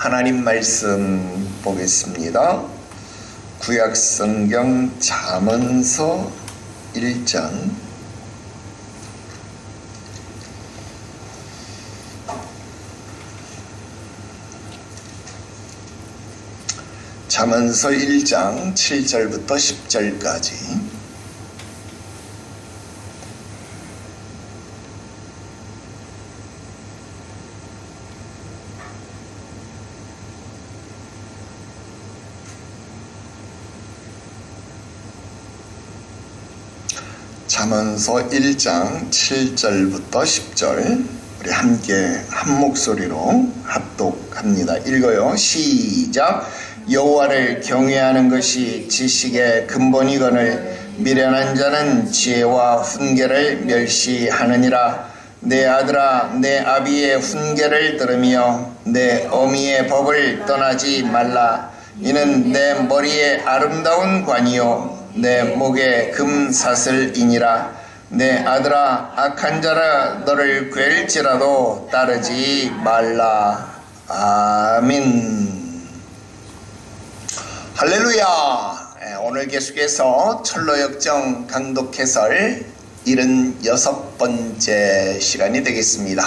하나님 말씀 보겠습니다. 구약성경 잠언서 1장 잠언서 1장 7절부터 10절까지 잠언서 1장 7절부터 10절 우리 함께 한 목소리로 합독합니다. 읽어요. 시작. 여호와를 경외하는 것이 지식의 근본이거늘 미련한 자는 지혜와 훈계를 멸시하느니라. 내 아들아, 내 아비의 훈계를 들으며 내 어미의 법을 떠나지 말라. 이는 내 머리에 아름다운 관이요 내 목에 금사슬이니라. 내 아들아, 악한 자라 너를 괴일지라도 따르지 말라. 아멘. 할렐루야. 오늘 계속해서 철로역정 강독해설 76번째 시간이 되겠습니다.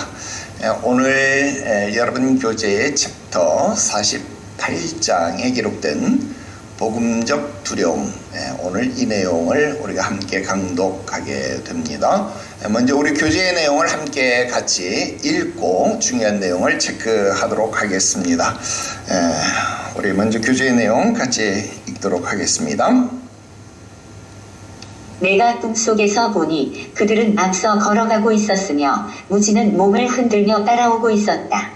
오늘 여러분 교재의 챕터 48장에 기록된 복음적 두려움, 오늘 이 내용을 우리가 함께 강독하게 됩니다. 먼저 우리 교재의 내용을 함께 같이 읽고 중요한 내용을 체크하도록 하겠습니다. 우리 먼저 교재의 내용 같이 읽도록 하겠습니다. 내가 꿈속에서 보니 그들은 앞서 걸어가고 있었으며 무지는 몸을 흔들며 따라오고 있었다.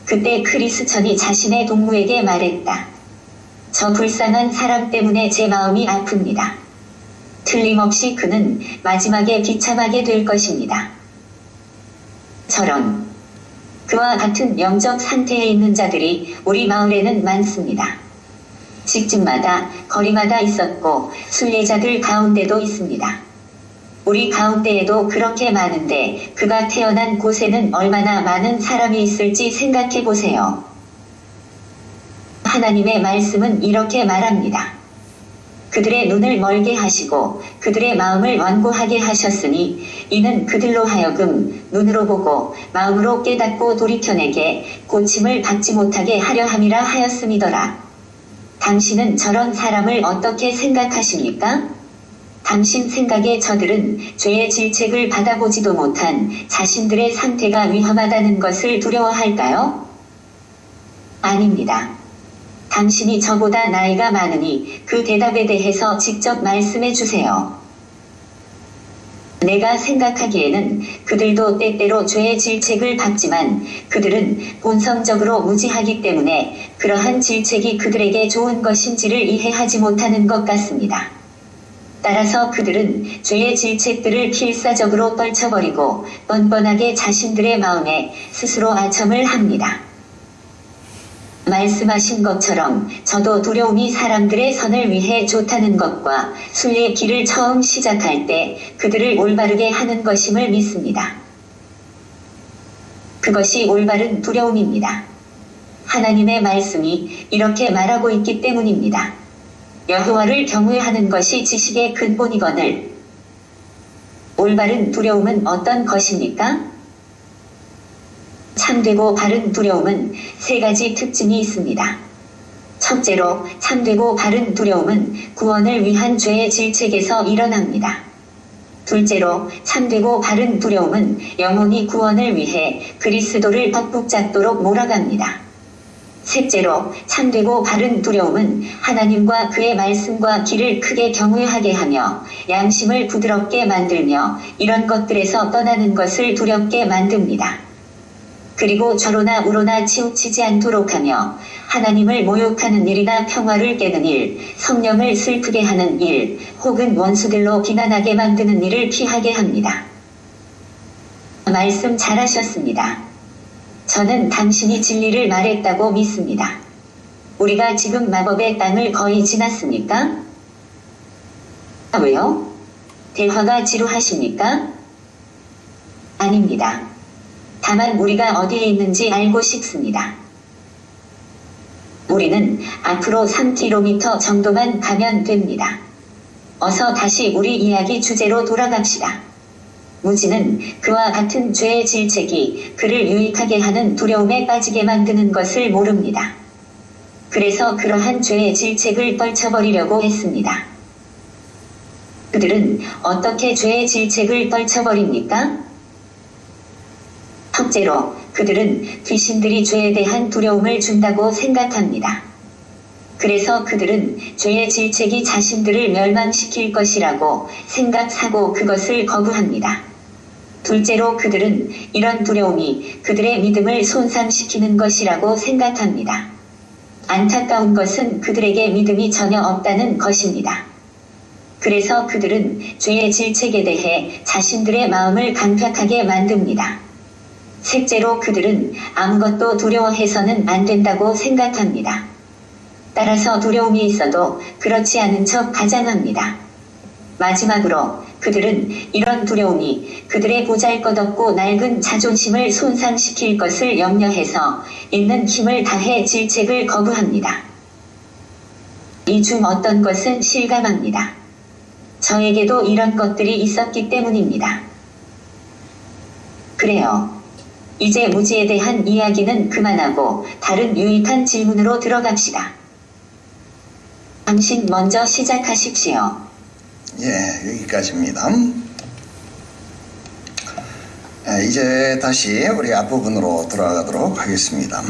그때 크리스천이 자신의 동무에게 말했다. 저 불쌍한 사람 때문에 제 마음이 아픕니다. 틀림없이 그는 마지막에 비참하게 될 것입니다. 저런 그와 같은 영적 상태에 있는 자들이 우리 마을에는 많습니다. 집집마다 거리마다 있었고 순례자들 가운데도 있습니다. 우리 가운데에도 그렇게 많은데 그가 태어난 곳에는 얼마나 많은 사람이 있을지 생각해 보세요. 하나님의 말씀은 이렇게 말합니다. 그들의 눈을 멀게 하시고 그들의 마음을 완고하게 하셨으니 이는 그들로 하여금 눈으로 보고 마음으로 깨닫고 돌이켜내게 고침을 받지 못하게 하려 함이라 하였음이더라. 당신은 저런 사람을 어떻게 생각하십니까? 당신 생각에 저들은 죄의 질책을 받아보지도 못한 자신들의 상태가 위험하다는 것을 두려워할까요? 아닙니다. 당신이 저보다 나이가 많으니 그 대답에 대해서 직접 말씀해 주세요. 내가 생각하기에는 그들도 때때로 죄의 질책을 받지만 그들은 본성적으로 무지하기 때문에 그러한 질책이 그들에게 좋은 것인지를 이해하지 못하는 것 같습니다. 따라서 그들은 죄의 질책들을 필사적으로 떨쳐버리고 뻔뻔하게 자신들의 마음에 스스로 아첨을 합니다. 말씀하신 것처럼 저도 두려움이 사람들의 선을 위해 좋다는 것과 순례의 길을 처음 시작할 때 그들을 올바르게 하는 것임을 믿습니다. 그것이 올바른 두려움입니다. 하나님의 말씀이 이렇게 말하고 있기 때문입니다. 여호와를 경외하는 것이 지식의 근본이거늘. 올바른 두려움은 어떤 것입니까? 참되고 바른 두려움은 세 가지 특징이 있습니다. 첫째로 참되고 바른 두려움은 구원을 위한 죄의 질책에서 일어납니다. 둘째로 참되고 바른 두려움은 영혼이 구원을 위해 그리스도를 벅북잡도록 몰아갑니다. 셋째로 참되고 바른 두려움은 하나님과 그의 말씀과 길을 크게 경외하게 하며 양심을 부드럽게 만들며 이런 것들에서 떠나는 것을 두렵게 만듭니다. 그리고 좌로나 우로나 치우치지 않도록 하며 하나님을 모욕하는 일이나 평화를 깨는 일, 성령을 슬프게 하는 일, 혹은 원수들로 비난하게 만드는 일을 피하게 합니다. 말씀 잘하셨습니다. 저는 당신이 진리를 말했다고 믿습니다. 우리가 지금 마법의 땅을 거의 지났습니까? 왜요? 대화가 지루하십니까? 아닙니다. 다만 우리가 어디에 있는지 알고 싶습니다. 우리는 앞으로 3km 정도만 가면 됩니다. 어서 다시 우리 이야기 주제로 돌아갑시다. 무지는 그와 같은 죄의 질책이 그를 유익하게 하는 두려움에 빠지게 만드는 것을 모릅니다. 그래서 그러한 죄의 질책을 떨쳐버리려고 했습니다. 그들은 어떻게 죄의 질책을 떨쳐버립니까? 첫째로, 그들은 귀신들이 죄에 대한 두려움을 준다고 생각합니다. 그래서 그들은 죄의 질책이 자신들을 멸망시킬 것이라고 생각하고 그것을 거부합니다. 둘째로, 그들은 이런 두려움이 그들의 믿음을 손상시키는 것이라고 생각합니다. 안타까운 것은 그들에게 믿음이 전혀 없다는 것입니다. 그래서 그들은 죄의 질책에 대해 자신들의 마음을 강팍하게 만듭니다. 셋째로, 그들은 아무것도 두려워해서는 안 된다고 생각합니다. 따라서 두려움이 있어도 그렇지 않은 척 가장합니다. 마지막으로, 그들은 이런 두려움이 그들의 보잘것없고 낡은 자존심을 손상시킬 것을 염려해서 있는 힘을 다해 질책을 거부합니다. 이 중 어떤 것은 실감합니다. 저에게도 이런 것들이 있었기 때문입니다. 그래요. 이제 무지에 대한 이야기는 그만하고 다른 유익한 질문으로 들어갑시다. 당신 먼저 시작하십시오. 예, 여기까지입니다. 이제 다시 우리 앞부분으로 돌아가도록 하겠습니다.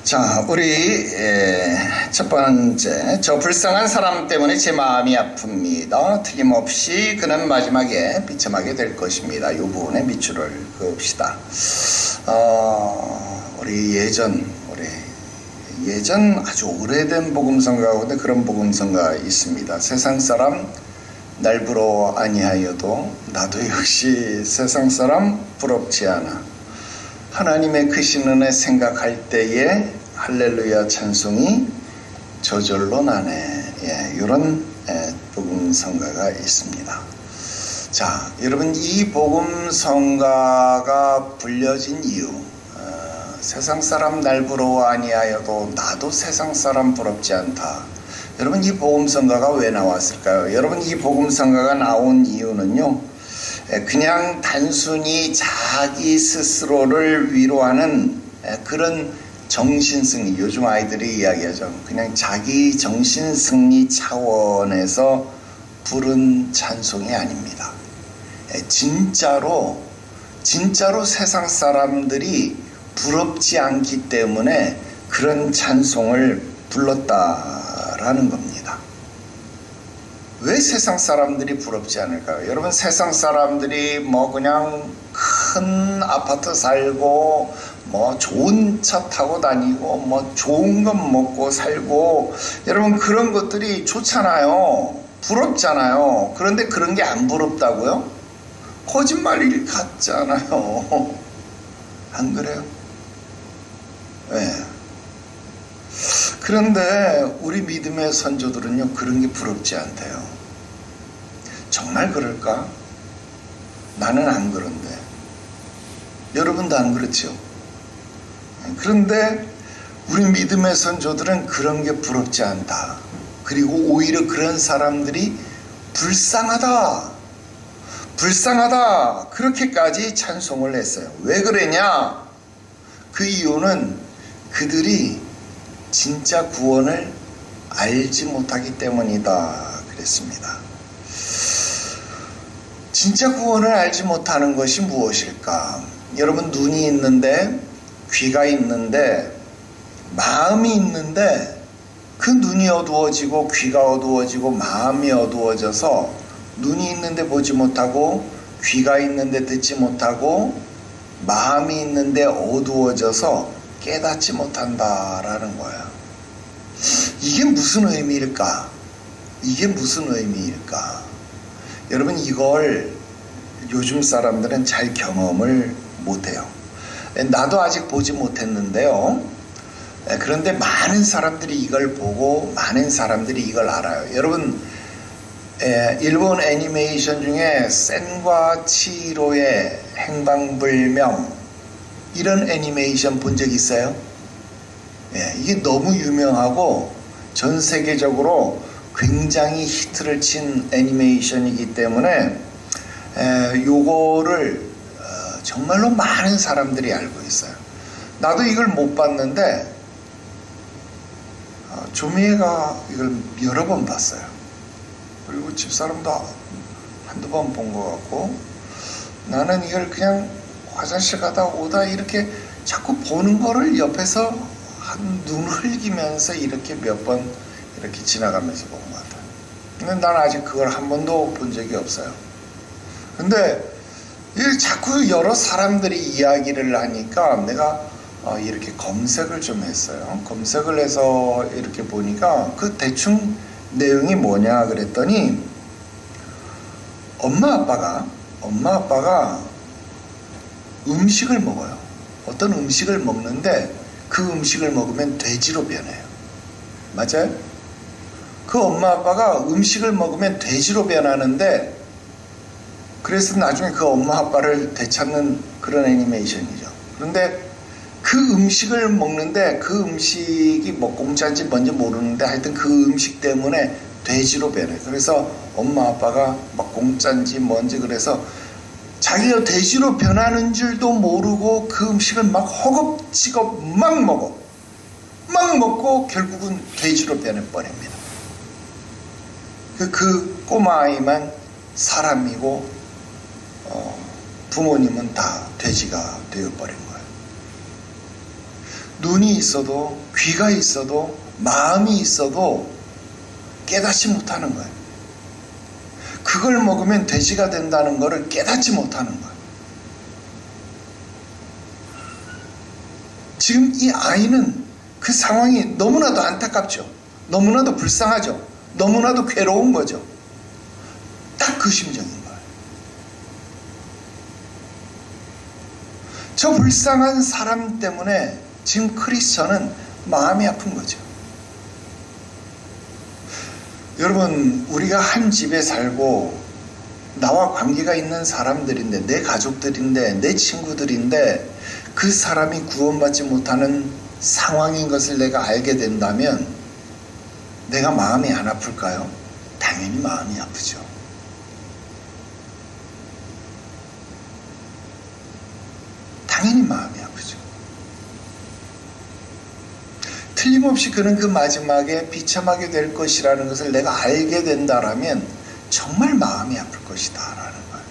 자, 우리 첫 번째, 저 불쌍한 사람 때문에 제 마음이 아픕니다. 틀림없이 그는 마지막에 비참하게 될 것입니다. 이 부분에 밑줄을 그읍시다. 우리 예전 아주 오래된 복음성가 가운데 그런 복음성가 있습니다. 세상 사람 날 부러워 아니하여도 나도 역시 세상 사람 부럽지 않아. 하나님의 크신 은혜 생각할 때에 할렐루야 찬송이 저절로 나네. 예, 이런 복음성가가 있습니다. 자, 여러분, 이 복음성가가 불려진 이유, 세상 사람 날 부러워 아니하여도 나도 세상 사람 부럽지 않다. 여러분, 이 복음성가가 왜 나왔을까요? 여러분, 이 복음성가가 나온 이유는요, 그냥 단순히 자기 스스로를 위로하는 그런 정신승리, 요즘 아이들이 이야기하죠. 그냥 자기 정신승리 차원에서 부른 찬송이 아닙니다. 진짜로 세상 사람들이 부럽지 않기 때문에 그런 찬송을 불렀다라는 겁니다. 왜 세상 사람들이 부럽지 않을까요? 여러분, 세상 사람들이 뭐 그냥 큰 아파트 살고 뭐 좋은 차 타고 다니고 뭐 좋은 것 먹고 살고, 여러분, 그런 것들이 좋잖아요. 부럽잖아요. 그런데 그런 게 안 부럽다고요? 거짓말일 같잖아요. 안 그래요? 네. 그런데 우리 믿음의 선조들은요, 그런 게 부럽지 않대요. 정말 그럴까? 나는 안 그런데. 여러분도 안 그렇죠? 그런데 우리 믿음의 선조들은 그런 게 부럽지 않다. 그리고 오히려 그런 사람들이 불쌍하다. 그렇게까지 찬송을 했어요. 왜 그러냐? 그 이유는 그들이 진짜 구원을 알지 못하기 때문이다 그랬습니다. 진짜 구원을 알지 못하는 것이 무엇일까? 여러분, 눈이 있는데, 귀가 있는데, 마음이 있는데, 그 눈이 어두워지고 귀가 어두워지고 마음이 어두워져서 눈이 있는데 보지 못하고, 귀가 있는데 듣지 못하고, 마음이 있는데 어두워져서 깨닫지 못한다라는 거예요. 이게 무슨 의미일까? 여러분, 이걸 요즘 사람들은 잘 경험을 못해요. 나도 아직 보지 못했는데요. 그런데 많은 사람들이 이걸 보고 많은 사람들이 이걸 알아요. 여러분, 일본 애니메이션 중에 센과 치히로의 행방불명 이런 애니메이션 본 적 있어요? 이게 너무 유명하고 전 세계적으로 굉장히 히트를 친 애니메이션이기 때문에 요거를 정말로 많은 사람들이 알고 있어요. 나도 이걸 못 봤는데 조미애가 이걸 여러 번 봤어요. 그리고 집사람도 한두 번 본 것 같고, 나는 이걸 그냥 화장실 가다 오다 이렇게 자꾸 보는 거를 옆에서 눈 흘기면서 이렇게 몇 번 이렇게 지나가면서 본 것 같아요. 근데 난 아직 그걸 한 번도 본 적이 없어요. 근데 자꾸 여러 사람들이 이야기를 하니까 내가 이렇게 검색을 좀 했어요. 검색을 해서 이렇게 보니까 그 대충 내용이 뭐냐 그랬더니 엄마 아빠가 음식을 먹어요. 어떤 음식을 먹는데 그 음식을 먹으면 돼지로 변해요. 맞아요? 그 엄마 아빠가 음식을 먹으면 돼지로 변하는데, 그래서 나중에 그 엄마 아빠를 되찾는 그런 애니메이션이죠. 그런데 그 음식을 먹는데 그 음식이 뭐 공짜인지 뭔지 모르는데 하여튼 그 음식 때문에 돼지로 변해요. 그래서 엄마 아빠가 막 공짜인지 뭔지 그래서 자기가 돼지로 변하는 줄도 모르고 그 음식을 막 허겁지겁 막 먹고 결국은 돼지로 변해버립니다. 그 꼬마 아이만 사람이고 부모님은 다 돼지가 되어버린 거예요. 눈이 있어도 귀가 있어도 마음이 있어도 깨닫지 못하는 거예요. 그걸 먹으면 돼지가 된다는 것을 깨닫지 못하는 거예요. 지금 이 아이는 그 상황이 너무나도 안타깝죠. 너무나도 불쌍하죠. 너무나도 괴로운 거죠. 딱 그 심정인 거예요. 저 불쌍한 사람 때문에 지금 크리스천은 마음이 아픈 거죠. 여러분, 우리가 한 집에 살고 나와 관계가 있는 사람들인데, 내 가족들인데, 내 친구들인데 그 사람이 구원받지 못하는 상황인 것을 내가 알게 된다면 내가 마음이 안 아플까요? 당연히 마음이 아프죠. 당연히 마음이 아프죠. 틀림없이 그는 그 마지막에 비참하게 될 것이라는 것을 내가 알게 된다라면 정말 마음이 아플 것이다 라는 거예요.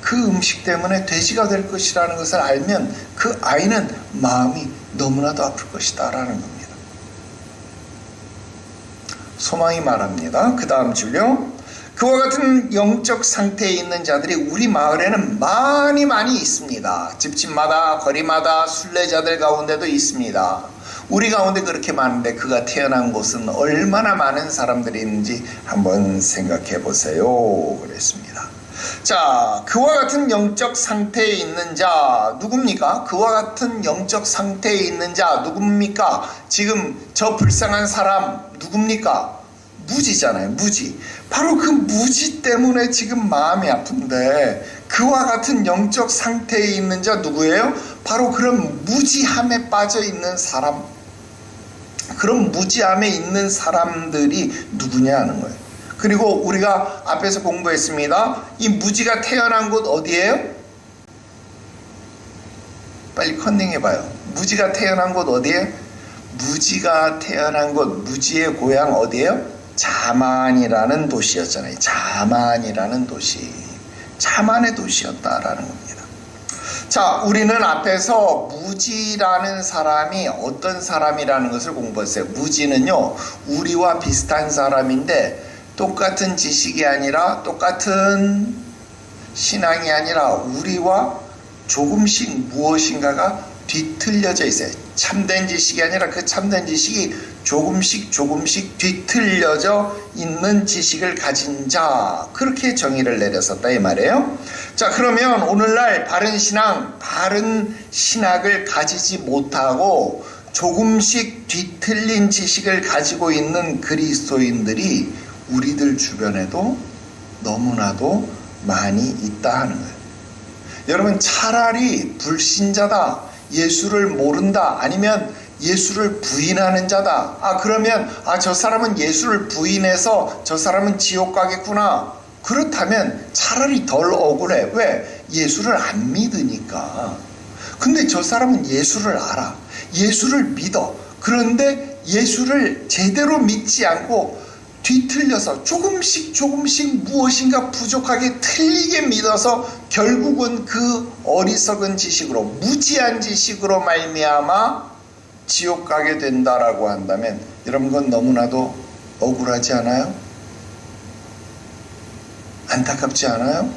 그 음식 때문에 돼지가 될 것이라는 것을 알면 그 아이는 마음이 너무나도 아플 것이다 라는 겁니다. 소망이 말합니다. 그 다음 줄요. 그와 같은 영적 상태에 있는 자들이 우리 마을에는 많이 있습니다. 집집마다 거리마다 순례자들 가운데도 있습니다. 우리 가운데 그렇게 많은데 그가 태어난 곳은 얼마나 많은 사람들이 있는지 한번 생각해 보세요. 그랬습니다. 자, 그와 같은 영적 상태에 있는 자 누굽니까? 그와 같은 영적 상태에 있는 자 누굽니까? 지금 저 불쌍한 사람 누굽니까? 무지잖아요. 무지. 바로 그 무지 때문에 지금 마음이 아픈데 그와 같은 영적 상태에 있는 자 누구예요? 바로 그런 무지함에 빠져 있는 사람, 그런 무지함에 있는 사람들이 누구냐 하는 거예요. 그리고 우리가 앞에서 공부했습니다. 이 무지가 태어난 곳 어디예요? 빨리 컨닝해봐요. 무지가 태어난 곳 어디예요? 무지가 태어난 곳, 무지의 고향 어디예요? 자만이라는 도시였잖아요. 자만이라는 도시. 자만의 도시였다라는 겁니다. 자, 우리는 앞에서 무지라는 사람이 어떤 사람이라는 것을 공부했어요. 무지는요, 우리와 비슷한 사람인데 똑같은 지식이 아니라 똑같은 신앙이 아니라 우리와 조금씩 무엇인가가 뒤틀려져 있어요. 참된 지식이 아니라 그 참된 지식이 조금씩 뒤틀려져 있는 지식을 가진 자, 그렇게 정의를 내렸었다 이 말이에요. 자, 그러면 오늘날 바른 신학을 가지지 못하고 조금씩 뒤틀린 지식을 가지고 있는 그리스도인들이 우리들 주변에도 너무나도 많이 있다 하는 거예요. 여러분, 차라리 불신자다, 예수를 모른다, 아니면 예수를 부인하는 자다. 그러면 저 사람은 예수를 부인해서 저 사람은 지옥 가겠구나. 그렇다면 차라리 덜 억울해. 왜? 예수를 안 믿으니까. 근데 저 사람은 예수를 알아. 예수를 믿어. 그런데 예수를 제대로 믿지 않고 뒤틀려서 조금씩 무엇인가 부족하게 틀리게 믿어서 결국은 그 어리석은 지식으로, 무지한 지식으로 말미암아 지옥 가게 된다라고 한다면 여러분, 그건 너무나도 억울하지 않아요? 안타깝지 않아요?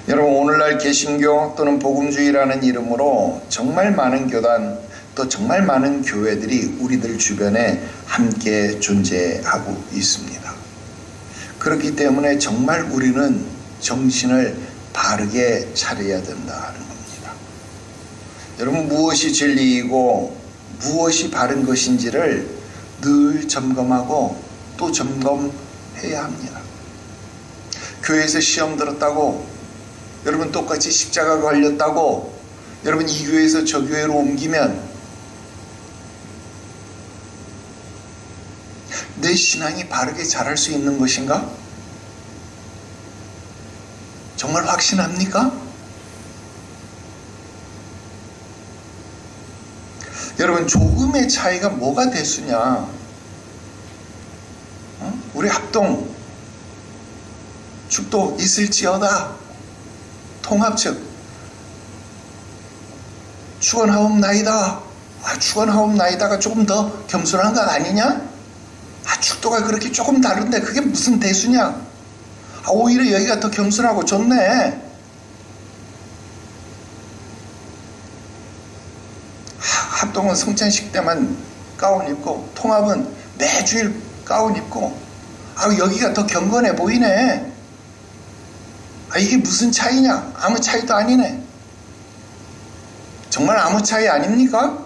여러분, 오늘날 개신교 또는 복음주의라는 이름으로 정말 많은 교단, 또 정말 많은 교회들이 우리들 주변에 함께 존재하고 있습니다. 그렇기 때문에 정말 우리는 정신을 바르게 차려야 된다는 겁니다. 여러분, 무엇이 진리이고 무엇이 바른 것인지를 늘 점검하고 또 점검해야 합니다. 교회에서 시험 들었다고, 여러분 똑같이 십자가 걸렸다고 여러분 이 교회에서 저 교회로 옮기면 내 신앙이 바르게 자랄 수 있는 것인가? 정말 확신합니까? 여러분, 조금의 차이가 뭐가 대수냐? 우리 합동, 축도 있을지어다. 통합 측 축원하옵나이다. 축원하옵나이다가 조금 더 겸손한 것 아니냐? 축도가 그렇게 조금 다른데 그게 무슨 대수냐? 오히려 여기가 더 겸손하고 좋네. 합동은 성찬식 때만 가운 입고, 통합은 매주일 가운 입고, 여기가 더 경건해 보이네. 이게 무슨 차이냐? 아무 차이도 아니네. 정말 아무 차이 아닙니까?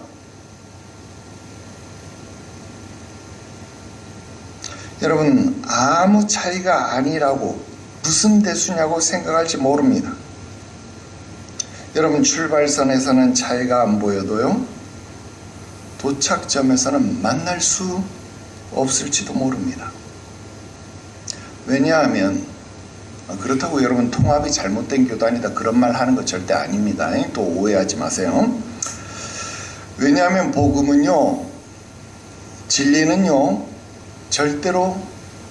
여러분, 아무 차이가 아니라고 무슨 대수냐고 생각할지 모릅니다. 여러분, 출발선에서는 차이가 안 보여도요, 도착점에서는 만날 수 없을지도 모릅니다. 왜냐하면 그렇다고 여러분 통합이 잘못된 교단이다 그런 말 하는 거 절대 아닙니다. 또 오해하지 마세요. 왜냐하면 복음은요, 진리는요, 절대로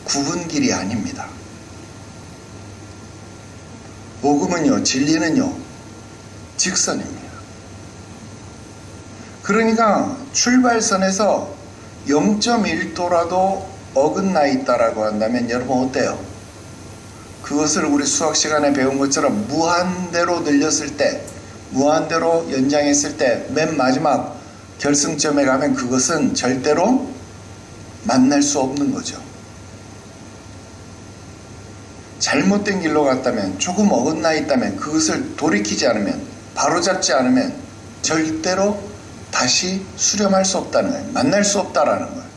구분길이 아닙니다. 복음은요, 진리는요, 직선입니다. 그러니까 출발선에서 0.1도라도 어긋나 있다라고 한다면 여러분 어때요? 그것을 우리 수학 시간에 배운 것처럼 무한대로 늘렸을 때, 무한대로 연장했을 때 맨 마지막 결승점에 가면 그것은 절대로 만날 수 없는 거죠. 잘못된 길로 갔다면, 조금 어긋나 있다면 그것을 돌이키지 않으면, 바로잡지 않으면 절대로 다시 수렴할 수 없다는 거예요. 만날 수 없다라는 거예요.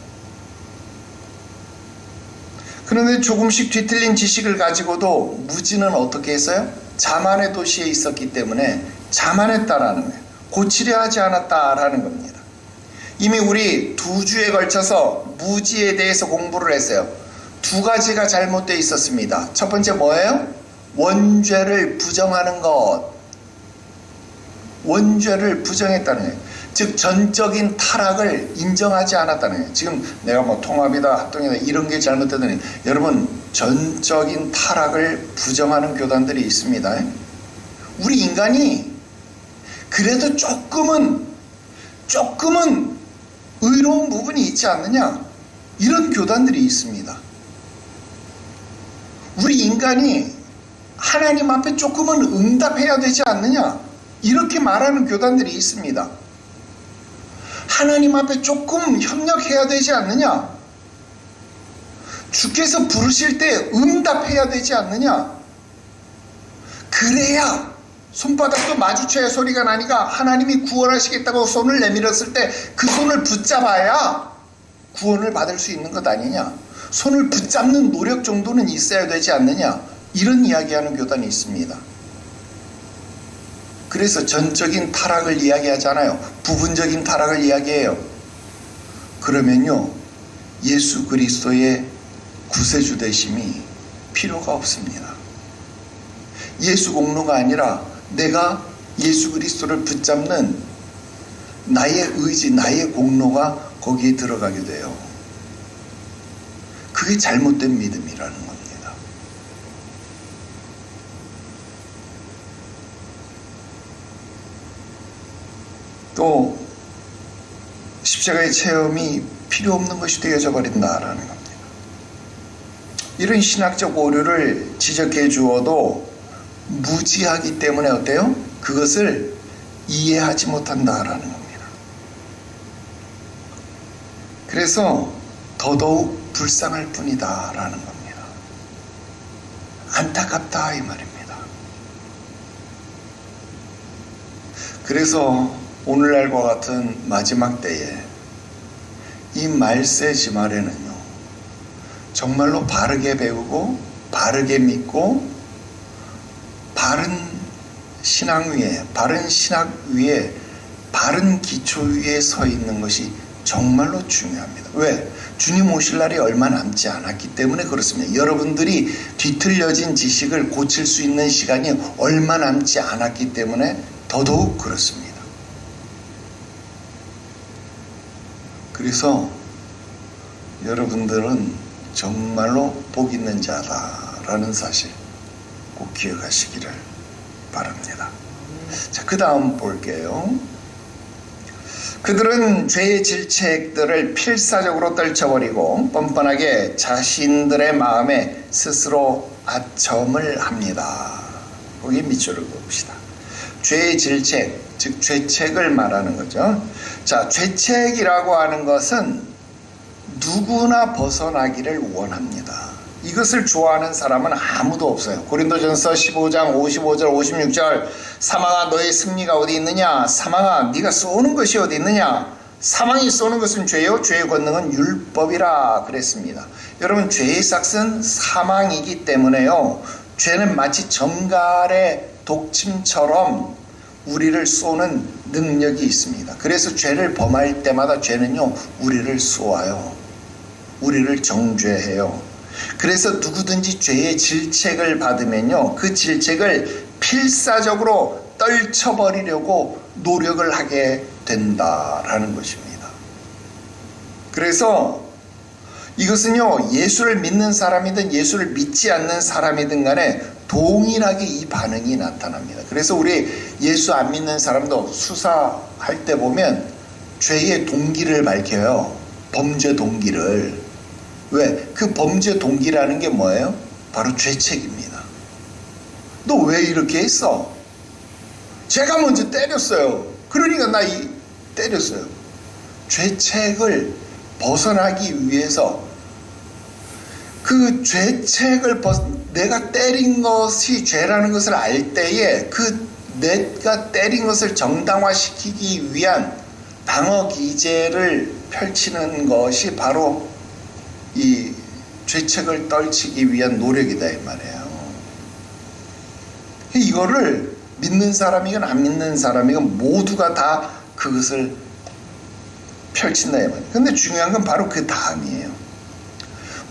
그런데 조금씩 뒤틀린 지식을 가지고도 무지는 어떻게 했어요? 자만의 도시에 있었기 때문에 자만했다라는 거예요. 고치려 하지 않았다라는 겁니다. 이미 우리 2주에 걸쳐서 무지에 대해서 공부를 했어요. 2가지가 잘못되어 있었습니다. 첫 번째 뭐예요? 원죄를 부정하는 것. 원죄를 부정했다는 거예요. 즉 전적인 타락을 인정하지 않았다는 거예요. 지금 내가 통합이다, 합동이다 이런 게 잘못되더니 여러분, 전적인 타락을 부정하는 교단들이 있습니다. 우리 인간이 그래도 조금은 의로운 부분이 있지 않느냐, 이런 교단들이 있습니다. 우리 인간이 하나님 앞에 조금은 응답해야 되지 않느냐, 이렇게 말하는 교단들이 있습니다. 하나님 앞에 조금 협력해야 되지 않느냐, 주께서 부르실 때 응답해야 되지 않느냐, 그래야 손바닥도 마주쳐야 소리가 나니까 하나님이 구원하시겠다고 손을 내밀었을 때 그 손을 붙잡아야 구원을 받을 수 있는 것 아니냐? 손을 붙잡는 노력 정도는 있어야 되지 않느냐? 이런 이야기하는 교단이 있습니다. 그래서 전적인 타락을 이야기하잖아요. 부분적인 타락을 이야기해요. 그러면요, 예수 그리스도의 구세주 되심이 필요가 없습니다. 예수 공로가 아니라 내가 예수 그리스도를 붙잡는 나의 의지, 나의 공로가 거기에 들어가게 돼요. 그게 잘못된 믿음이라는 겁니다. 또 십자가의 체험이 필요 없는 것이 되어져 버린다라는 겁니다. 이런 신학적 오류를 지적해 주어도 무지하기 때문에 어때요? 그것을 이해하지 못한다라는 겁니다. 그래서 더더욱 불쌍할 뿐이다라는 겁니다. 안타깝다 이 말입니다. 그래서 오늘날과 같은 마지막 때에 이 말세 지말에는요, 정말로 바르게 배우고 바르게 믿고 바른 신앙 위에, 바른 신학 위에, 바른 기초 위에 서 있는 것이 정말로 중요합니다. 왜? 주님 오실 날이 얼마 남지 않았기 때문에 그렇습니다. 여러분들이 뒤틀려진 지식을 고칠 수 있는 시간이 얼마 남지 않았기 때문에 더더욱 그렇습니다. 그래서 여러분들은 정말로 복 있는 자다라는 사실 꼭 기억하시기를 바랍니다. 자, 그 다음 볼게요. 그들은 죄의 질책들을 필사적으로 떨쳐버리고 뻔뻔하게 자신들의 마음에 스스로 아첨을 합니다. 거기 밑줄을 그읍시다. 죄의 질책, 즉 죄책을 말하는 거죠. 자, 죄책이라고 하는 것은 누구나 벗어나기를 원합니다. 이것을 좋아하는 사람은 아무도 없어요. 고린도전서 15장 55절 56절 사망아 너의 승리가 어디 있느냐? 사망아 네가 쏘는 것이 어디 있느냐? 사망이 쏘는 것은 죄요 죄의 권능은 율법이라 그랬습니다. 여러분, 죄의 삭은 사망이기 때문에요, 죄는 마치 정갈의 독침처럼 우리를 쏘는 능력이 있습니다. 그래서 죄를 범할 때마다 죄는요, 우리를 쏘아요. 우리를 정죄해요. 그래서 누구든지 죄의 질책을 받으면요, 그 질책을 필사적으로 떨쳐버리려고 노력을 하게 된다라는 것입니다. 그래서 이것은요, 예수를 믿는 사람이든 예수를 믿지 않는 사람이든 간에 동일하게 이 반응이 나타납니다. 그래서 우리 예수 안 믿는 사람도 수사할 때 보면 죄의 동기를 밝혀요. 범죄 동기를. 왜? 그 범죄 동기라는 게 뭐예요? 바로 죄책입니다. 너 왜 이렇게 했어? 제가 먼저 때렸어요. 그러니까 나 때렸어요. 죄책을 벗어나기 위해서 그 죄책을 내가 때린 것이 죄라는 것을 알 때에 그 내가 때린 것을 정당화시키기 위한 방어 기제를 펼치는 것이 바로 이 죄책을 떨치기 위한 노력이다 이 말이에요. 이거를 믿는 사람이건 안 믿는 사람이건 모두가 다 그것을 펼친다 이 말이에요. 근데 중요한 건 바로 그 다음이에요.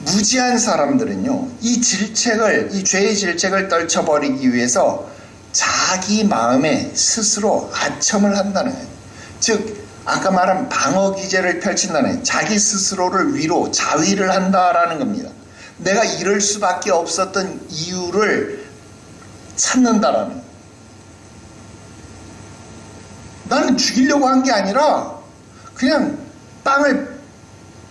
무지한 사람들은요, 이 죄의 질책을 떨쳐버리기 위해서 자기 마음에 스스로 아첨을 한다는 거예요. 즉 아까 말한 방어 기제를 펼친다는 거예요. 자기 스스로를 위로 자위를 한다라는 겁니다. 내가 이럴 수밖에 없었던 이유를 찾는다라는 거예요. 나는 죽이려고 한 게 아니라 그냥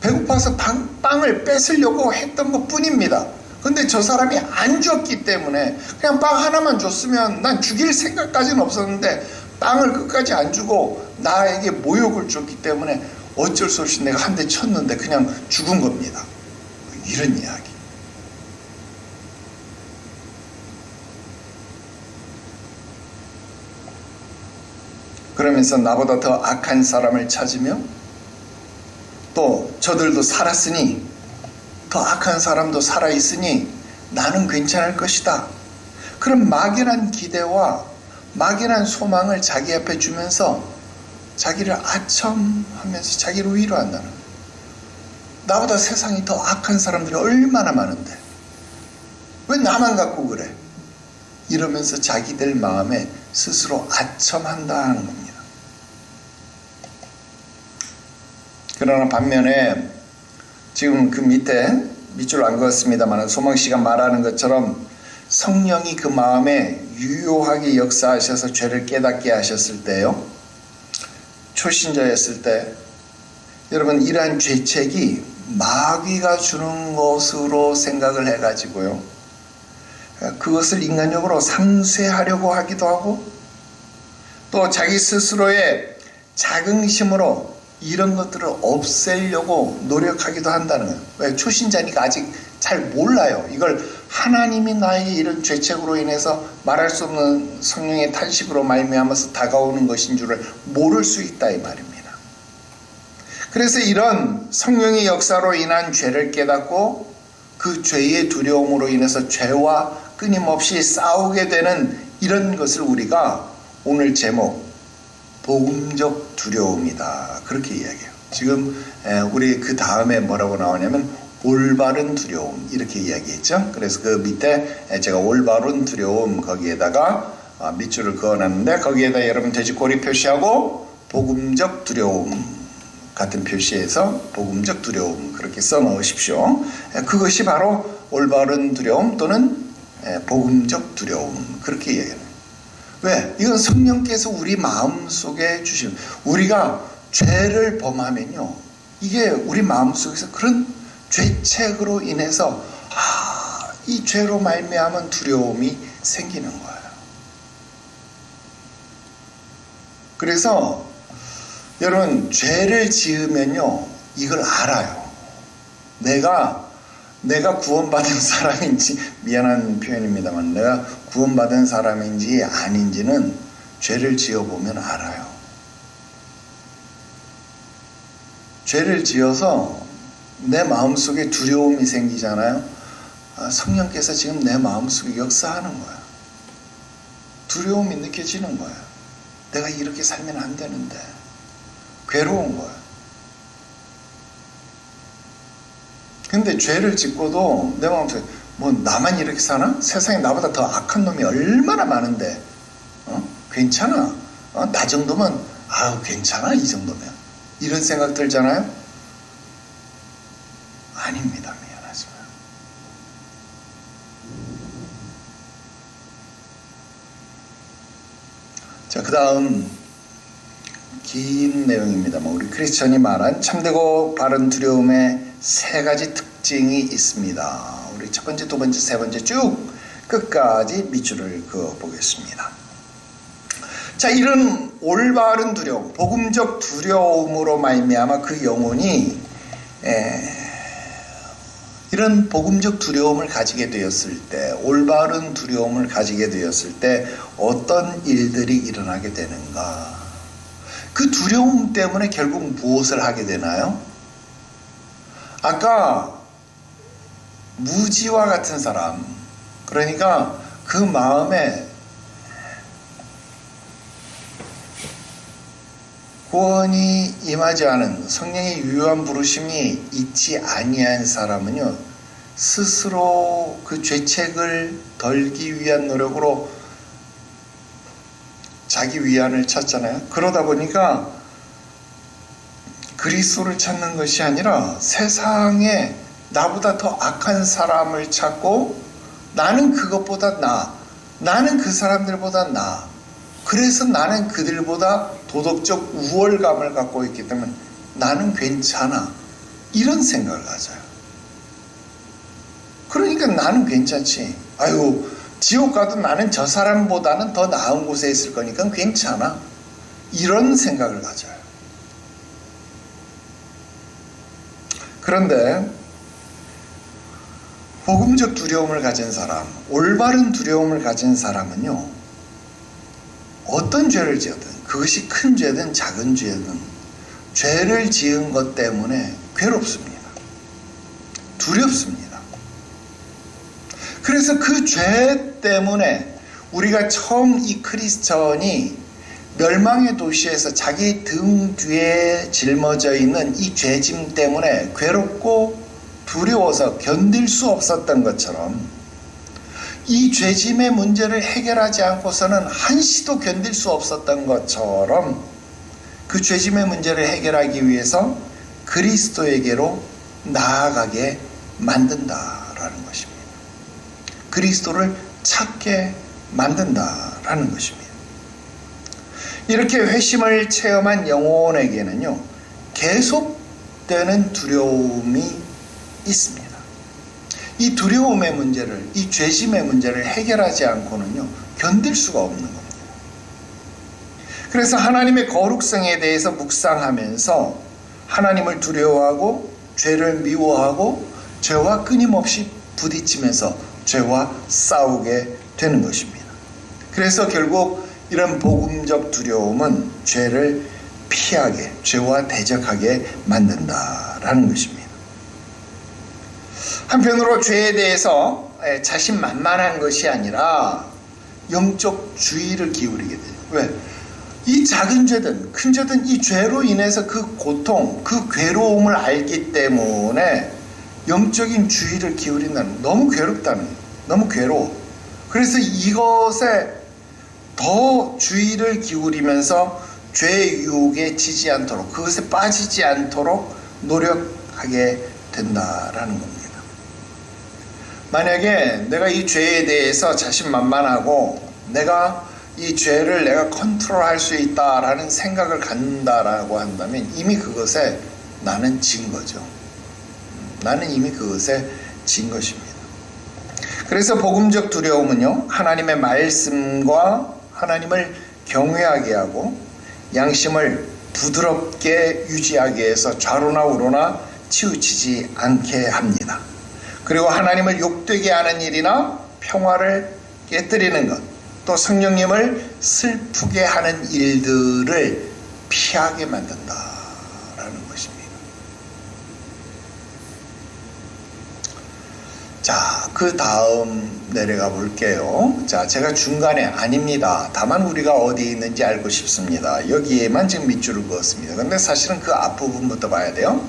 배고파서 빵을 뺏으려고 했던 것 뿐입니다. 근데 저 사람이 안 줬기 때문에 그냥 빵 하나만 줬으면 난 죽일 생각까지는 없었는데 빵을 끝까지 안 주고 나에게 모욕을 줬기 때문에 어쩔 수 없이 내가 한 대 쳤는데 그냥 죽은 겁니다. 이런 이야기. 그러면서 나보다 더 악한 사람을 찾으며 또 저들도 살았으니 더 악한 사람도 살아있으니 나는 괜찮을 것이다. 그런 막연한 기대와 막연한 소망을 자기 앞에 주면서 자기를 아첨하면서 자기를 위로한다는 거예요. 나보다 세상이 더 악한 사람들이 얼마나 많은데 왜 나만 갖고 그래? 이러면서 자기들 마음에 스스로 아첨한다는 겁니다. 그러나 반면에 지금 그 밑줄 안 그었습니다만 소망씨가 말하는 것처럼 성령이 그 마음에 유효하게 역사하셔서 죄를 깨닫게 하셨을 때요, 초신자였을 때 여러분 이러한 죄책이 마귀가 주는 것으로 생각을 해가지고요, 그것을 인간적으로 상쇄하려고 하기도 하고 또 자기 스스로의 자긍심으로 이런 것들을 없애려고 노력하기도 한다는 거예요. 왜? 초신자니까 아직 잘 몰라요. 이걸 하나님이 나의 이런 죄책으로 인해서 말할 수 없는 성령의 탄식으로 말미암아서 다가오는 것인 줄을 모를 수 있다 이 말입니다. 그래서 이런 성령의 역사로 인한 죄를 깨닫고 그 죄의 두려움으로 인해서 죄와 끊임없이 싸우게 되는 이런 것을 우리가 오늘 제목 복음적 두려움이다 그렇게 이야기해요. 지금 우리 그 다음에 뭐라고 나오냐면 올바른 두려움 이렇게 이야기했죠. 그래서 그 밑에 제가 올바른 두려움 거기에다가 밑줄을 그어놨는데 거기에다 여러분 돼지꼬리 표시하고 복음적 두려움 같은 표시해서 복음적 두려움 그렇게 써 넣으십시오. 그것이 바로 올바른 두려움 또는 복음적 두려움 그렇게 이야기해요. 왜? 이건 성령께서 우리 마음속에 주신, 우리가 죄를 범하면요 이게 우리 마음속에서 그런 죄책으로 인해서 이 죄로 말미암은 두려움이 생기는 거예요. 그래서 여러분 죄를 지으면요 이걸 알아요. 내가 구원받은 사람인지, 미안한 표현입니다만 내가 구원받은 사람인지 아닌지는 죄를 지어보면 알아요. 죄를 지어서 내 마음속에 두려움이 생기잖아요. 성령께서 지금 내 마음속에 역사하는 거예요. 두려움이 느껴지는 거예요. 내가 이렇게 살면 안 되는데 괴로운 거예요. 근데 죄를 짓고도 내 마음속에 뭐 나만 이렇게 사나? 세상에 나보다 더 악한 놈이 얼마나 많은데 괜찮아. 나 정도면 괜찮아 이 정도면. 이런 생각 들잖아요. 아닙니다. 미안하지만. 자, 그 다음 긴 내용입니다만 우리 크리스천이 말한 참되고 바른 두려움의 세 가지 특징이 있습니다. 우리 첫 번째, 두 번째, 세 번째 쭉 끝까지 밑줄을 그어 보겠습니다. 자, 이런 올바른 두려움, 복음적 두려움으로 말미암아 그 영혼이 이런 복음적 두려움을 가지게 되었을 때, 올바른 두려움을 가지게 되었을 때 어떤 일들이 일어나게 되는가? 그 두려움 때문에 결국 무엇을 하게 되나요? 아까 무지와 같은 사람, 그러니까 그 마음에 구원이 임하지 않은 성령의 유효한 부르심이 있지 아니한 사람은요 스스로 그 죄책을 덜기 위한 노력으로 자기 위안을 찾잖아요. 그러다 보니까 그리스도를 찾는 것이 아니라 세상에 나보다 더 악한 사람을 찾고 나는 그것보다 나아, 나는 그 사람들보다 나아, 그래서 나는 그들보다 도덕적 우월감을 갖고 있기 때문에 나는 괜찮아 이런 생각을 가져요. 그러니까 나는 괜찮지, 아유 지옥 가도 나는 저 사람보다는 더 나은 곳에 있을 거니까 괜찮아 이런 생각을 가져요. 그런데 복음적 두려움을 가진 사람, 올바른 두려움을 가진 사람은요 어떤 죄를 지었든 그것이 큰 죄든 작은 죄든 죄를 지은 것 때문에 괴롭습니다. 두렵습니다. 그래서 그 죄 때문에 우리가 처음 이 크리스천이 멸망의 도시에서 자기 등 뒤에 짊어져 있는 이 죄짐 때문에 괴롭고 두려워서 견딜 수 없었던 것처럼, 이 죄짐의 문제를 해결하지 않고서는 한시도 견딜 수 없었던 것처럼, 그 죄짐의 문제를 해결하기 위해서 그리스도에게로 나아가게 만든다라는 것입니다. 그리스도를 찾게 만든다라는 것입니다. 이렇게 회심을 체험한 영혼에게는요, 계속되는 두려움이 있습니다. 이 두려움의 문제를, 이 죄짐의 문제를 해결하지 않고는요, 견딜 수가 없는 겁니다. 그래서 하나님의 거룩성에 대해서 묵상하면서 하나님을 두려워하고 죄를 미워하고 죄와 끊임없이 부딪히면서 죄와 싸우게 되는 것입니다. 그래서 결국 이런 복음적 두려움은 죄를 피하게, 죄와 대적하게 만든다라는 것입니다. 한편으로 죄에 대해서 자신만만한 것이 아니라 영적 주의를 기울이게 돼요. 왜? 이 작은 죄든 큰 죄든 이 죄로 인해서 그 고통, 그 괴로움을 알기 때문에 영적인 주의를 기울인다는, 너무 괴롭다는 거예요. 너무 괴로워. 그래서 이것에 더 주의를 기울이면서 죄의 유혹에 지지 않도록, 그것에 빠지지 않도록 노력하게 된다라는 겁니다. 만약에 내가 이 죄에 대해서 자신만만하고 내가 이 죄를 내가 컨트롤할 수 있다라는 생각을 갖는다라고 한다면 이미 그것에 나는 진 거죠. 나는 이미 그것에 진 것입니다. 그래서 복음적 두려움은요, 하나님의 말씀과 하나님을 경외하게 하고 양심을 부드럽게 유지하게 해서 좌로나 우로나 치우치지 않게 합니다. 그리고 하나님을 욕되게 하는 일이나 평화를 깨뜨리는 것, 또 성령님을 슬프게 하는 일들을 피하게 만든다라는 것입니다. 자, 그 다음 내려가 볼게요. 자, 제가 중간에 아닙니다. 다만 우리가 어디에 있는지 알고 싶습니다. 여기에만 지금 밑줄을 그었습니다. 근데 사실은 그 앞부분부터 봐야 돼요.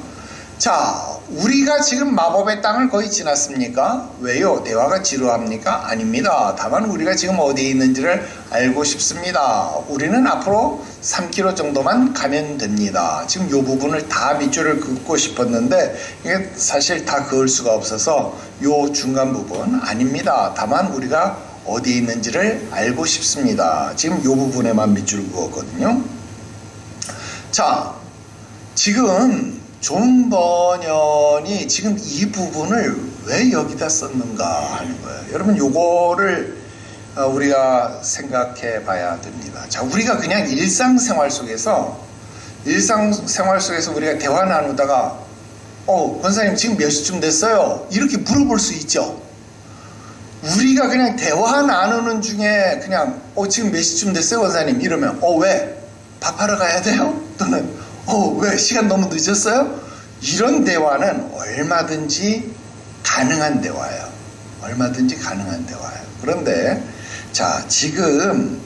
자, 우리가 지금 마법의 땅을 거의 지났습니까? 왜요? 대화가 지루합니까? 아닙니다. 다만 우리가 지금 어디에 있는지를 알고 싶습니다. 우리는 앞으로 3km 정도만 가면 됩니다. 지금 이 부분을 다 밑줄을 긋고 싶었는데 이게 사실 다 그을 수가 없어서 이 중간 부분 아닙니다. 다만 우리가 어디에 있는지를 알고 싶습니다. 지금 이 부분에만 밑줄을 그었거든요. 자, 지금 존 버년이 지금 이 부분을 왜 여기다 썼는가 하는 거예요. 여러분, 요거를 우리가 생각해 봐야 됩니다. 자, 우리가 그냥 일상생활 속에서 우리가 대화 나누다가 권사님 지금 몇 시쯤 됐어요? 이렇게 물어볼 수 있죠. 우리가 그냥 대화 나누는 중에 그냥 지금 몇 시쯤 됐어요 권사님? 이러면 왜? 밥하러 가야 돼요? 또는 왜? 시간 너무 늦었어요? 이런 대화는 얼마든지 가능한 대화예요. 얼마든지 가능한 대화예요. 그런데 자, 지금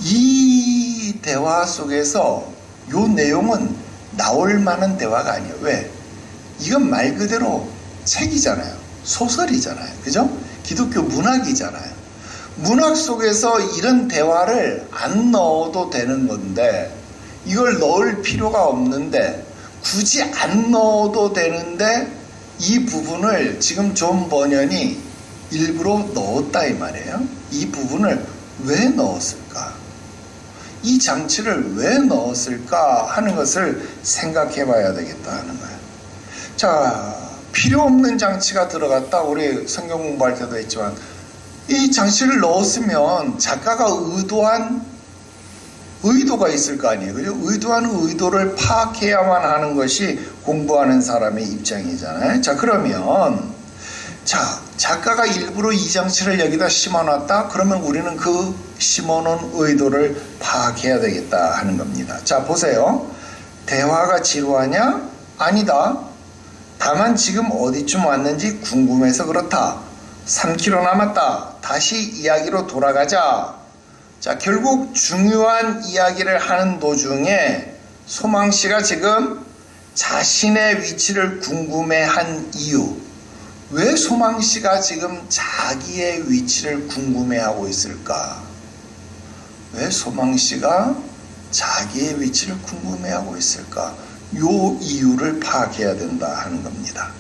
이 대화 속에서 요 내용은 나올 만한 대화가 아니에요. 왜? 이건 말 그대로 책이잖아요. 소설이잖아요. 그죠? 기독교 문학이잖아요. 문학 속에서 이런 대화를 안 넣어도 되는 건데 이걸 넣을 필요가 없는데 굳이 안 넣어도 되는데 이 부분을 지금 존 버년이 일부러 넣었다 이 말이에요. 이 부분을 왜 넣었을까? 이 장치를 왜 넣었을까 하는 것을 생각해 봐야 되겠다 하는 거예요. 자, 필요 없는 장치가 들어갔다. 우리 성경 공부할 때도 했지만 이 장치를 넣었으면 작가가 의도한 의도가 있을 거 아니에요. 그죠? 의도하는 의도를 파악해야만 하는 것이 공부하는 사람의 입장이잖아요. 자, 그러면 작가가 일부러 이 장치를 여기다 심어놨다? 그러면 우리는 그 심어놓은 의도를 파악해야 되겠다 하는 겁니다. 자, 보세요. 대화가 지루하냐? 아니다. 다만 지금 어디쯤 왔는지 궁금해서 그렇다. 3km 남았다. 다시 이야기로 돌아가자. 자, 결국 중요한 이야기를 하는 도중에 소망씨가 지금 자신의 위치를 궁금해한 이유, 왜 소망씨가 지금 자기의 위치를 궁금해하고 있을까? 왜 소망씨가 자기의 위치를 궁금해하고 있을까? 요 이유를 파악해야 된다 하는 겁니다.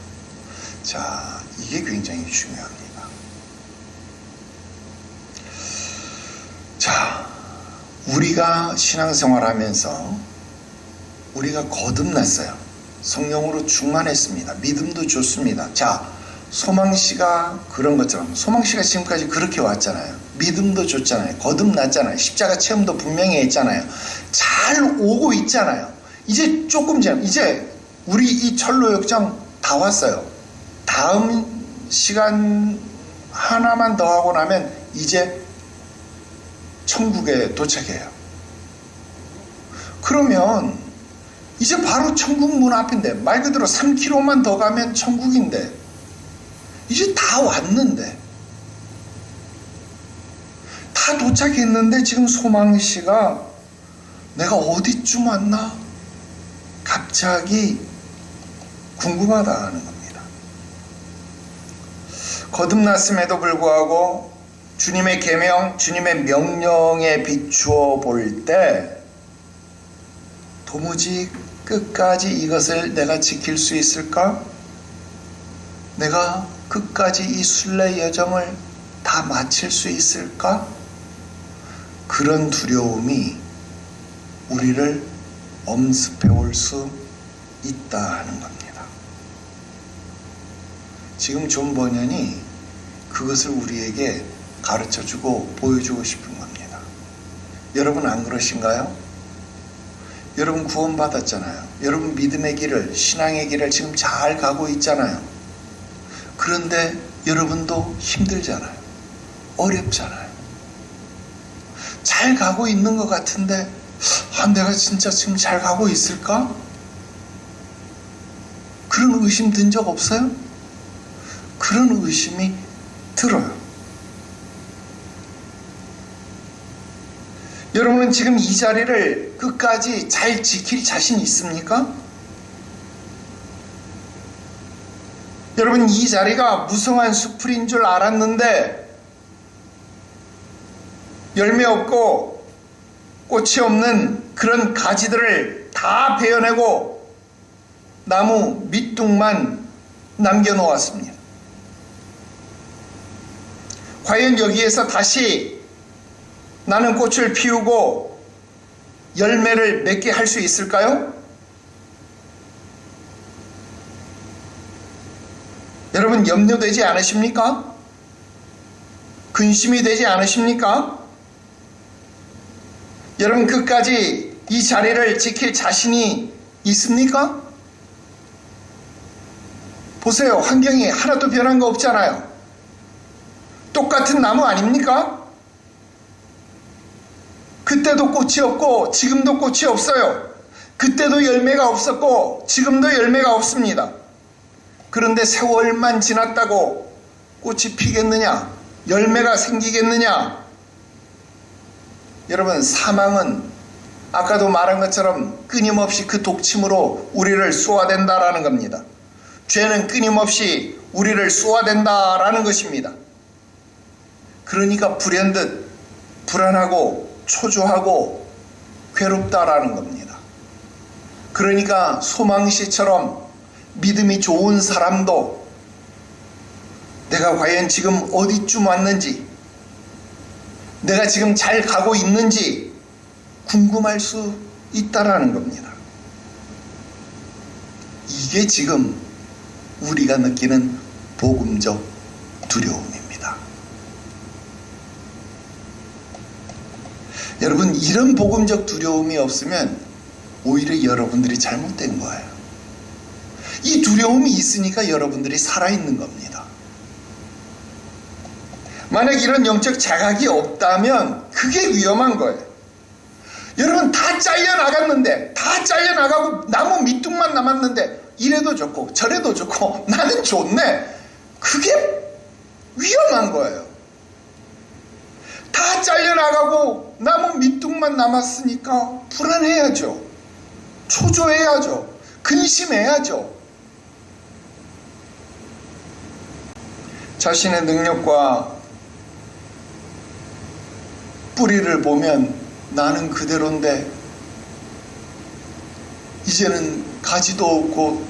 자, 이게 굉장히 중요합니다. 자, 우리가 신앙생활 하면서 우리가 거듭났어요. 성령으로 충만했습니다. 믿음도 좋습니다. 자, 소망씨가 그런 것처럼, 소망씨가 지금까지 그렇게 왔잖아요. 믿음도 좋잖아요. 거듭났잖아요. 십자가 체험도 분명히 했잖아요. 잘 오고 있잖아요. 이제 조금 전, 이제 우리 이 철로역정 다 왔어요. 다음 시간 하나만 더 하고 나면 이제 천국에 도착해요. 그러면 이제 바로 천국 문 앞인데, 말 그대로 3km만 더 가면 천국인데, 이제 다 왔는데, 다 도착했는데 지금 소망씨가 내가 어디쯤 왔나? 갑자기 궁금하다 하는 겁니다. 거듭났음에도 불구하고 주님의 계명, 주님의 명령에 비추어 볼 때 도무지 끝까지 이것을 내가 지킬 수 있을까? 내가 끝까지 이 순례 여정을 다 마칠 수 있을까? 그런 두려움이 우리를 엄습해 올 수 있다 하는 겁니다. 지금 존 버년이 그것을 우리에게 가르쳐주고 보여주고 싶은 겁니다. 여러분 안 그러신가요? 여러분 구원받았잖아요. 여러분 믿음의 길을, 신앙의 길을 지금 잘 가고 있잖아요. 그런데 여러분도 힘들잖아요. 어렵잖아요. 잘 가고 있는 것 같은데 내가 진짜 지금 잘 가고 있을까? 그런 의심 든 적 없어요? 그런 의심이 들어요. 여러분은 지금 이 자리를 끝까지 잘 지킬 자신 있습니까? 여러분, 이 자리가 무성한 수풀인 줄 알았는데 열매 없고 꽃이 없는 그런 가지들을 다 베어내고 나무 밑둥만 남겨놓았습니다. 과연 여기에서 다시 나는 꽃을 피우고 열매를 맺게 할 수 있을까요? 여러분 염려되지 않으십니까? 근심이 되지 않으십니까? 여러분 끝까지 이 자리를 지킬 자신이 있습니까? 보세요. 환경이 하나도 변한 거 없잖아요. 똑같은 나무 아닙니까? 그때도 꽃이 없고 지금도 꽃이 없어요. 그때도 열매가 없었고 지금도 열매가 없습니다. 그런데 세월만 지났다고 꽃이 피겠느냐? 열매가 생기겠느냐? 여러분, 사망은 아까도 말한 것처럼 끊임없이 그 독침으로 우리를 쏘아댄다라는 겁니다. 죄는 끊임없이 우리를 쏘아댄다라는 것입니다. 그러니까 불현듯 불안하고 초조하고 괴롭다라는 겁니다. 그러니까 소망씨처럼 믿음이 좋은 사람도 내가 과연 지금 어디쯤 왔는지, 내가 지금 잘 가고 있는지 궁금할 수 있다라는 겁니다. 이게 지금 우리가 느끼는 복음적 두려움입니다. 여러분, 이런 복음적 두려움이 없으면 오히려 여러분들이 잘못된 거예요. 이 두려움이 있으니까 여러분들이 살아있는 겁니다. 만약 이런 영적 자각이 없다면 그게 위험한 거예요. 여러분 다 잘려나갔는데, 다 잘려나가고 나무 밑둥만 남았는데 이래도 좋고 저래도 좋고 나는 좋네. 그게 위험한 거예요. 다 잘려나가고 남은 밑둥만 남았으니까 불안해야죠. 초조해야죠. 근심해야죠. 자신의 능력과 뿌리를 보면 나는 그대로인데 이제는 가지도 없고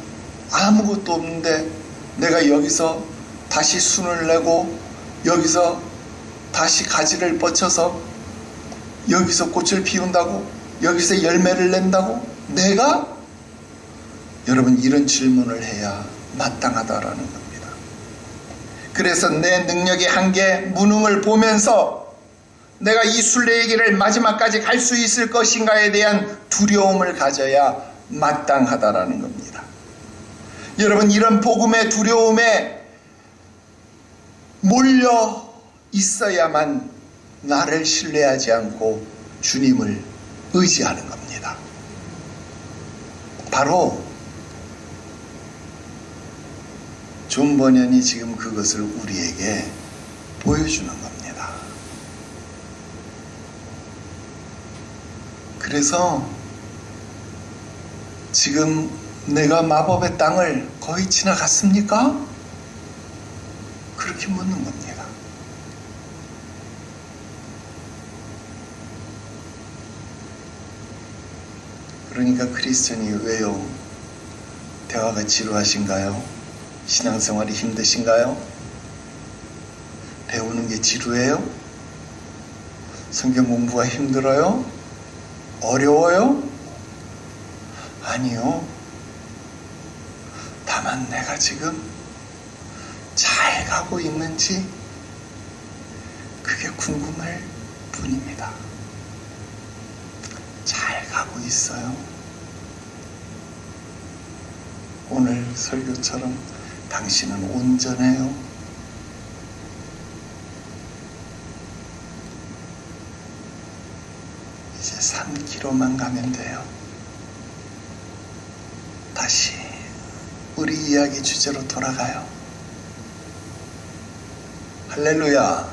아무것도 없는데 내가 여기서 다시 순을 내고 여기서 다시 가지를 뻗쳐서 여기서 꽃을 피운다고? 여기서 열매를 낸다고? 내가? 여러분, 이런 질문을 해야 마땅하다라는 겁니다. 그래서 내 능력의 한계, 무능을 보면서 내가 이 순례의 길을 마지막까지 갈 수 있을 것인가에 대한 두려움을 가져야 마땅하다라는 겁니다. 여러분, 이런 복음의 두려움에 몰려 있어야만 나를 신뢰하지 않고 주님을 의지하는 겁니다. 바로 존 버년이 지금 그것을 우리에게 보여주는 겁니다. 그래서 지금 내가 마법의 땅을 거의 지나갔습니까? 그렇게 묻는 겁니다. 그러니까 크리스천이 왜요? 대화가 지루하신가요? 신앙생활이 힘드신가요? 배우는 게 지루해요? 성경 공부가 힘들어요? 어려워요? 아니요. 다만 내가 지금 잘 가고 있는지 그게 궁금할 뿐입니다. 잘 가고 있어요. 오늘 설교처럼 당신은 온전해요. 이제 3km만 가면 돼요. 다시 우리 이야기 주제로 돌아가요. 할렐루야.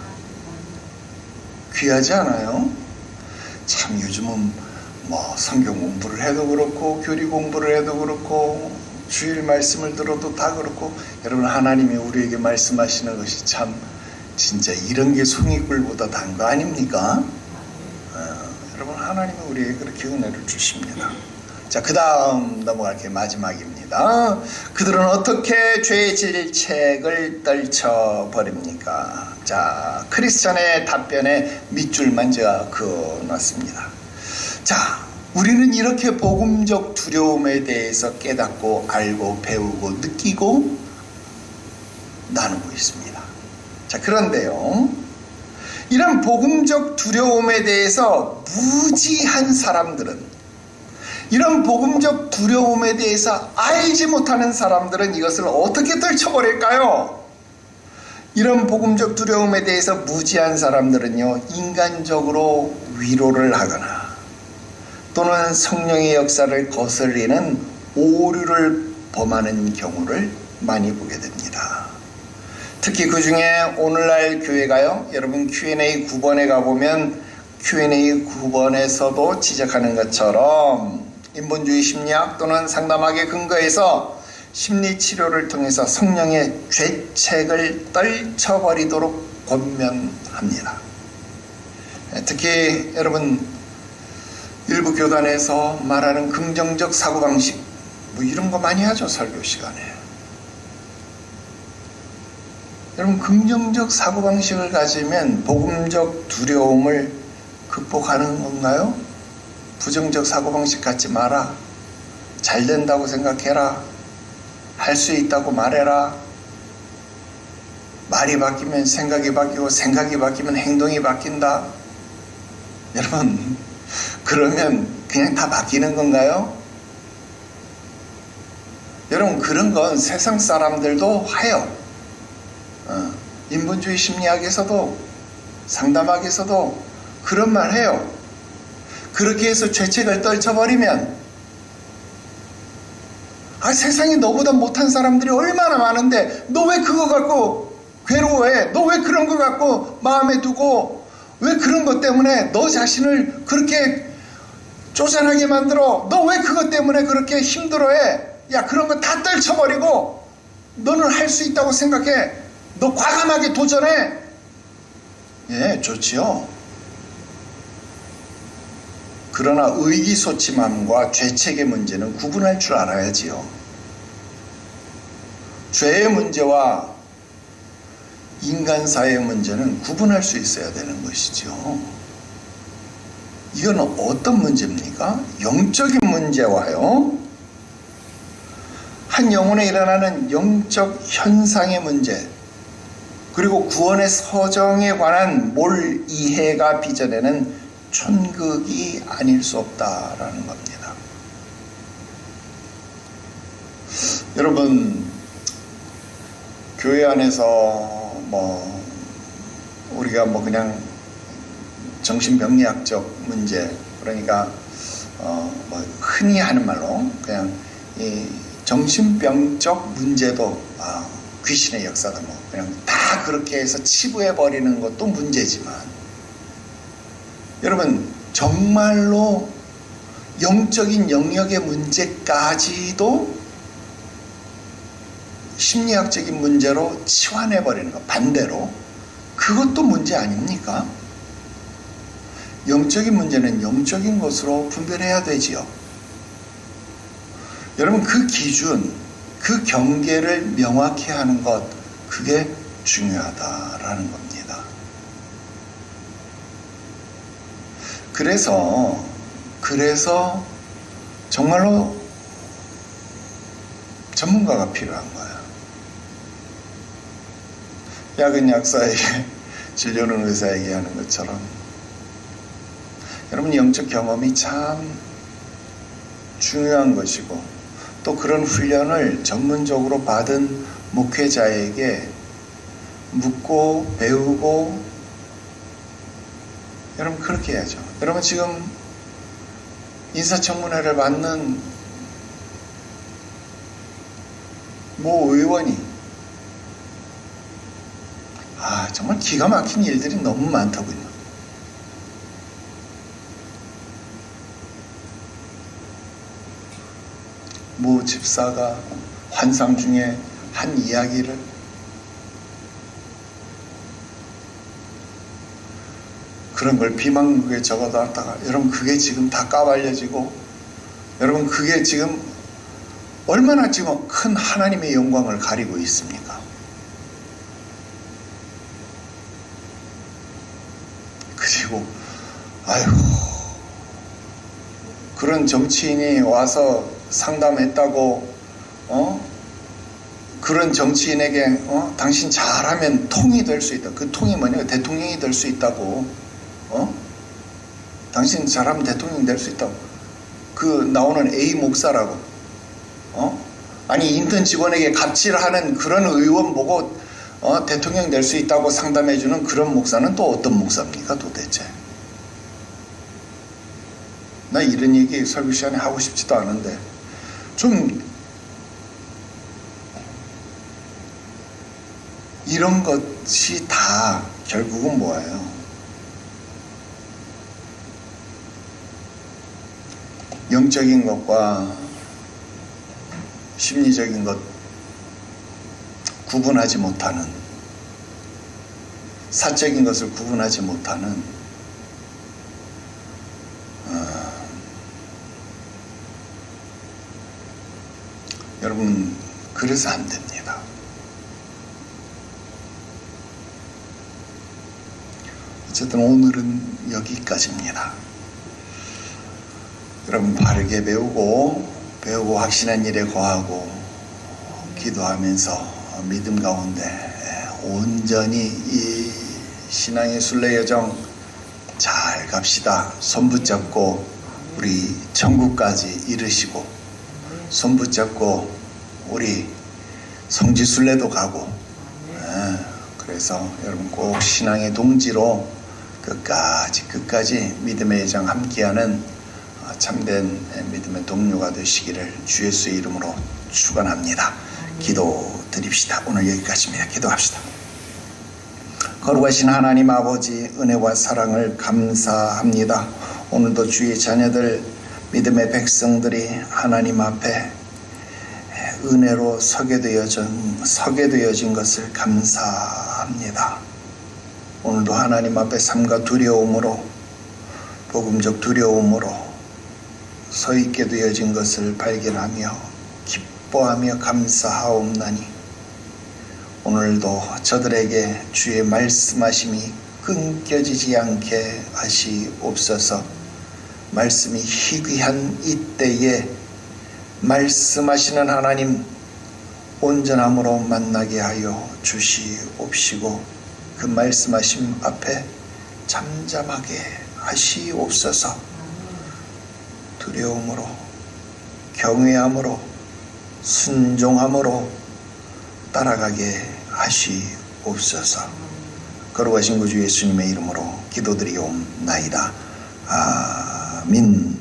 귀하지 않아요? 참 요즘은 뭐 성경 공부를 해도 그렇고 교리 공부를 해도 그렇고 주일 말씀을 들어도 다 그렇고 여러분, 하나님이 우리에게 말씀하시는 것이 참 진짜 이런 게 송이꿀보다 단 거 아닙니까? 여러분, 하나님이 우리에게 그렇게 은혜를 주십니다. 자, 그 다음 넘어갈 게 마지막입니다. 그들은 어떻게 죄의 질책을 떨쳐버립니까? 자, 크리스천의 답변에 밑줄만 제가 그어놨습니다. 자, 우리는 이렇게 복음적 두려움에 대해서 깨닫고 알고 배우고 느끼고 나누고 있습니다. 자, 그런데요, 이런 복음적 두려움에 대해서 무지한 사람들은, 이런 복음적 두려움에 대해서 알지 못하는 사람들은 이것을 어떻게 떨쳐버릴까요? 이런 복음적 두려움에 대해서 무지한 사람들은요, 인간적으로 위로를 하거나 또는 성령의 역사를 거슬리는 오류를 범하는 경우를 많이 보게 됩니다. 특히 그 중에 오늘날 교회가요, 여러분 Q&A 9번에 가보면 Q&A 9번에서도 지적하는 것처럼 인본주의 심리학 또는 상담학에 근거해서 심리치료를 통해서 성령의 죄책을 떨쳐버리도록 권면합니다. 특히 여러분, 일부 교단에서 말하는 긍정적 사고방식, 뭐 이런 거 많이 하죠, 설교 시간에. 여러분, 긍정적 사고방식을 가지면 복음적 두려움을 극복하는 건가요? 부정적 사고방식 갖지 마라. 잘 된다고 생각해라. 할 수 있다고 말해라. 말이 바뀌면 생각이 바뀌고 생각이 바뀌면 행동이 바뀐다. 여러분, 그러면 그냥 다 바뀌는 건가요? 여러분, 그런 건 세상 사람들도 해요. 인본주의 심리학에서도 상담학에서도 그런 말 해요. 그렇게 해서 죄책을 떨쳐버리면 아, 세상에 너보다 못한 사람들이 얼마나 많은데 너 왜 그거 갖고 괴로워해? 너 왜 그런 거 갖고 마음에 두고 왜 그런 것 때문에 너 자신을 그렇게 쪼잔하게 만들어? 너 왜 그것 때문에 그렇게 힘들어해? 야, 그런 거 다 떨쳐버리고 너는 할 수 있다고 생각해. 너 과감하게 도전해. 예, 좋지요. 그러나 의기소침함과 죄책의 문제는 구분할 줄 알아야지요. 죄의 문제와 인간사의 문제는 구분할 수 있어야 되는 것이죠. 이건 어떤 문제입니까? 영적인 문제와요, 한 영혼에 일어나는 영적 현상의 문제, 그리고 구원의 서정에 관한 몰 이해가 빚어내는 촌극이 아닐 수 없다라는 겁니다. 여러분, 교회 안에서 우리가 그냥 정신병리학적 문제, 그러니까 흔히 하는 말로 그냥 이 정신병적 문제도 귀신의 역사다 그냥 다 그렇게 해서 치부해 버리는 것도 문제지만, 여러분 정말로 영적인 영역의 문제까지도 심리학적인 문제로 치환해 버리는 것, 반대로 그것도 문제 아닙니까? 영적인 문제는 영적인 것으로 분별해야 되지요. 여러분, 그 기준, 그 경계를 명확히 하는 것, 그게 중요하다라는 겁니다. 그래서 정말로 전문가가 필요한 거예요. 약은 약사에게, 진료는 의사에게 하는 것처럼, 여러분 영적 경험이 참 중요한 것이고, 또 그런 훈련을 전문적으로 받은 목회자에게 묻고 배우고, 여러분 그렇게 해야죠. 여러분 지금 인사청문회를 받는 모 의원이 정말 기가 막힌 일들이 너무 많더군요. 모 집사가 환상 중에 한 이야기를 그런 걸 비망국에 적어놨다가, 여러분 그게 지금 다 까발려지고, 여러분 그게 지금 얼마나 지금 큰 하나님의 영광을 가리고 있습니까? 그리고 그런 정치인이 와서 상담했다고, 그런 정치인에게 당신 잘하면 통이 될 수 있다. 그 통이 뭐냐? 대통령이 될 수 있다고. 당신 잘하면 대통령이 될 수 있다고. 그 나오는 A 목사라고. 아니 인턴 직원에게 갑질하는 그런 의원 보고 대통령 될 수 있다고 상담해주는 그런 목사는 또 어떤 목사입니까 도대체? 나 이런 얘기 설교 시간에 하고 싶지도 않은데, 좀 이런 것이 다 결국은 뭐예요? 영적인 것과 심리적인 것 구분하지 못하는, 사적인 것을 구분하지 못하는 여러분 그래서 안 됩니다. 어쨌든 오늘은 여기까지입니다. 여러분 바르게 배우고 확신한 일에 거하고 기도하면서 믿음 가운데 온전히 이 신앙의 순례 여정 잘 갑시다. 손 붙잡고 우리 천국까지 이르시고, 손 붙잡고 우리 성지 순례도 가고, 그래서 여러분 꼭 신앙의 동지로 끝까지 믿음의 여정 함께하는 참된 믿음의 동료가 되시기를 주 예수의 이름으로 축원합니다. 기도드립시다. 오늘 여기까지입니다. 기도합시다. 거룩하신 하나님 아버지, 은혜와 사랑을 감사합니다. 오늘도 주의 자녀들, 믿음의 백성들이 하나님 앞에 은혜로 서게 되어진 것을 감사합니다. 오늘도 하나님 앞에 삶과 두려움으로, 복음적 두려움으로 서 있게 되어진 것을 발견하며 기뻐하며 감사하옵나니, 오늘도 저들에게 주의 말씀하심이 끊겨지지 않게 하시옵소서. 말씀이 희귀한 이때에 말씀하시는 하나님 온전함으로 만나게 하여 주시옵시고, 그 말씀하심 앞에 잠잠하게 하시옵소서. 두려움으로, 경외함으로, 순종함으로 따라가게 하시옵소서. 거룩하신 구주 예수님의 이름으로 기도드리옵나이다. 아멘.